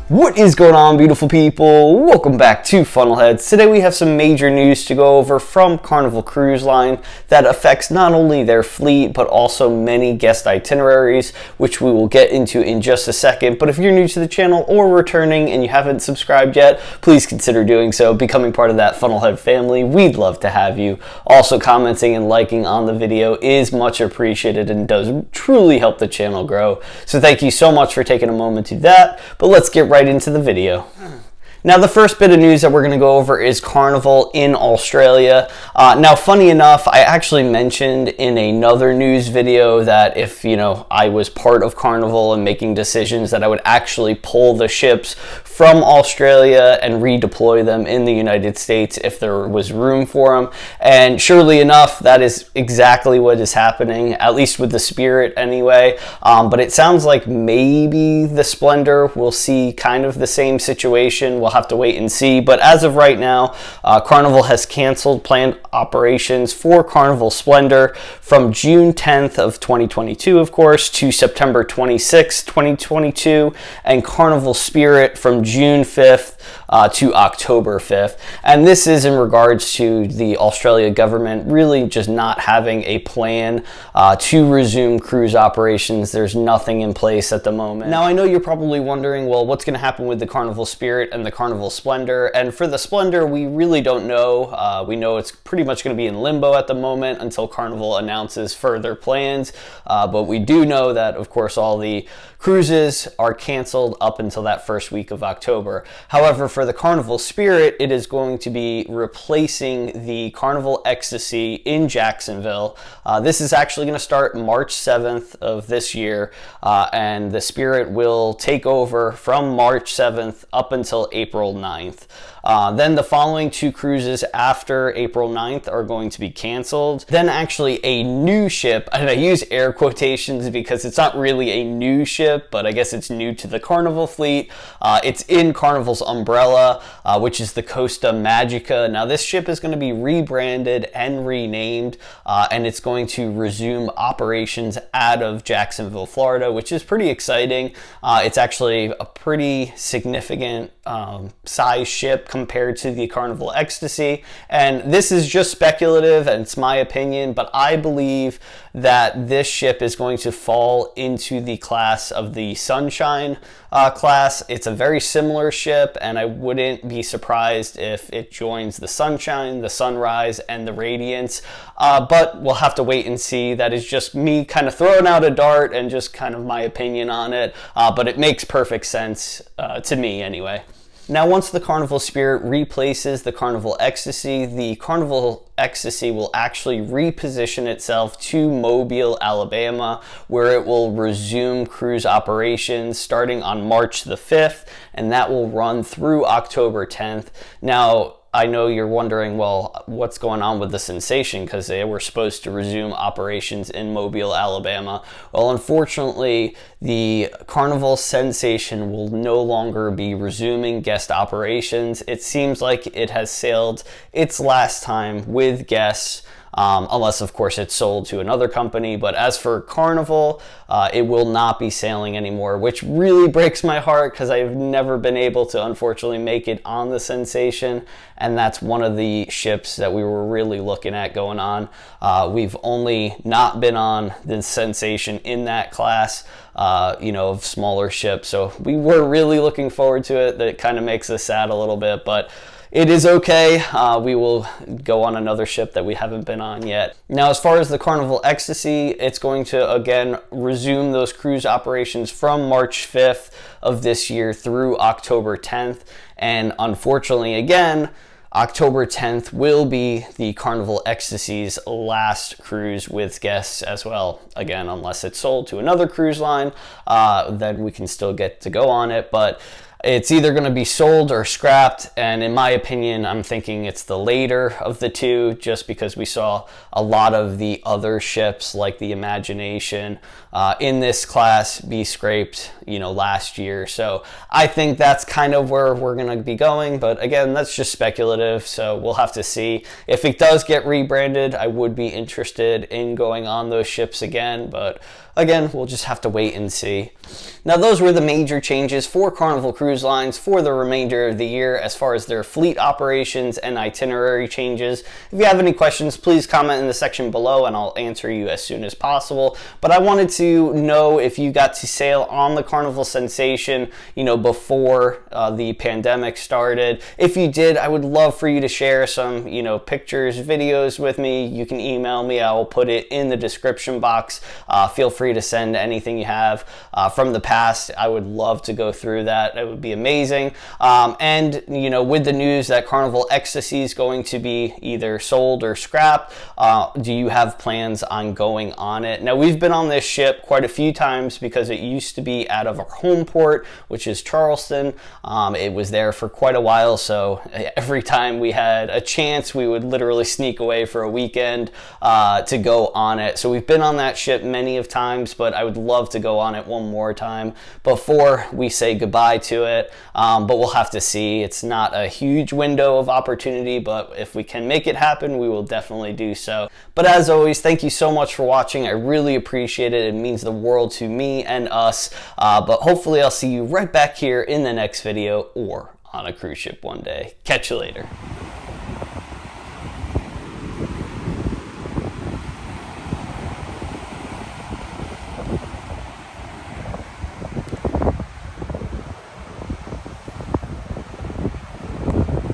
What is going on, beautiful people? Welcome back to Funnelheads. Today we have some major news to go over from Carnival Cruise Line that affects not only their fleet but also many guest itineraries, which we will get into in just a second. But if you're new to the channel or returning and you haven't subscribed yet, please consider doing so, becoming part of that Funnelhead family. We'd love to have you. Also, commenting and liking on the video is much appreciated and does truly help the channel grow. So thank you so much for taking a moment to do that. But let's get right into the video. Now, the first bit of news that we're going to go over is Carnival in Australia. Now, funny enough, I actually mentioned in another news video that if, I was part of Carnival and making decisions that I would actually pull the ships from Australia and redeploy them in the United States if there was room for them. And surely enough, that is exactly what is happening, at least with the Spirit anyway. But it sounds like maybe the Splendor will see kind of the same situation. We'll have to wait and see. But as of right now, Carnival has canceled planned operations for Carnival Splendor from June 10th of 2022, of course, to September 26th, 2022, and Carnival Spirit from June 5th to October 5th. And this is in regards to the Australia government really just not having a plan to resume cruise operations. There's nothing in place at the moment. Now, I know you're probably wondering, well, what's going to happen with the Carnival Spirit and the Carnival Splendor? And for the Splendor, we really don't know. We know it's pretty much going to be in limbo at the moment until Carnival announces further plans. But we do know that, of course, all the cruises are canceled up until that first week of October. However, for the Carnival Spirit, it is going to be replacing the Carnival Ecstasy in Jacksonville. This is actually going to start March 7th of this year, and the Spirit will take over from March 7th up until April 9th. Then the following two cruises after April 9th are going to be canceled. Then actually a new ship, and I use air quotations because it's not really a new ship, but I guess it's new to the Carnival fleet. It's in Carnival's umbrella, which is the Costa Magica. Now this ship is going to be rebranded and renamed, and it's going to resume operations out of Jacksonville, Florida, which is pretty exciting. It's actually a pretty significant size ship compared to the Carnival Ecstasy, and this is just speculative and it's my opinion, but I believe that this ship is going to fall into the class of the Sunshine class. It's a very similar ship, and I wouldn't be surprised if it joins the Sunshine, the Sunrise, and the Radiance, but we'll have to wait and see. That is just me kind of throwing out a dart and just kind of my opinion on it, but it makes perfect sense to me anyway. Now, once the Carnival Spirit replaces the Carnival Ecstasy, the Carnival Ecstasy will actually reposition itself to Mobile, Alabama, where it will resume cruise operations starting on March the 5th, and that will run through October 10th. Now, I know you're wondering, well, what's going on with the Sensation, because they were supposed to resume operations in Mobile, Alabama. Well, unfortunately, the Carnival Sensation will no longer be resuming guest operations. It seems like it has sailed its last time with guests, unless, of course, it's sold to another company. But as for Carnival, it will not be sailing anymore, which really breaks my heart because I've never been able to, unfortunately, make it on the Sensation. And that's one of the ships that we were really looking at going on. We've only not been on the Sensation in that class, of smaller ships. So we were really looking forward to it. That kind of makes us sad a little bit, but it is okay. We will go on another ship that we haven't been on yet. Now, as far as the Carnival Ecstasy, it's going to again resume those cruise operations from March 5th of this year through October 10th. And unfortunately, again, October 10th will be the Carnival Ecstasy's last cruise with guests as well. Again, unless it's sold to another cruise line, then we can still get to go on it. But it's either going to be sold or scrapped, and in my opinion, I'm thinking it's the later of the two, just because we saw a lot of the other ships like the Imagination in this class be scraped, last year. So I think that's kind of where we're going to be going, but again, that's just speculative, so we'll have to see. If it does get rebranded, I would be interested in going on those ships again, but again, we'll just have to wait and see. Now, those were the major changes for Carnival Cruise cruise lines for the remainder of the year as far as their fleet operations and itinerary changes. If you have any questions, please comment in the section below and I'll answer you as soon as possible. But I wanted to know if you got to sail on the Carnival Sensation, before the pandemic started. If you did, I would love for you to share some, pictures, videos with me. You can email me. I will put it in the description box. Feel free to send anything you have from the past. I would love to go through that. It would be amazing. And with the news that Carnival Ecstasy is going to be either sold or scrapped, do you have plans on going on it? Now, we've been on this ship quite a few times because it used to be out of our home port, which is Charleston. It was there for quite a while, so every time we had a chance, we would literally sneak away for a weekend to go on it. So we've been on that ship many of times, but I would love to go on it one more time before we say goodbye to it. But we'll have to see. It's not a huge window of opportunity, but if we can make it happen, we will definitely do so. But as always, thank you so much for watching. I really appreciate it. It means the world to me and us. But hopefully I'll see you right back here in the next video or on a cruise ship one day. Catch you later.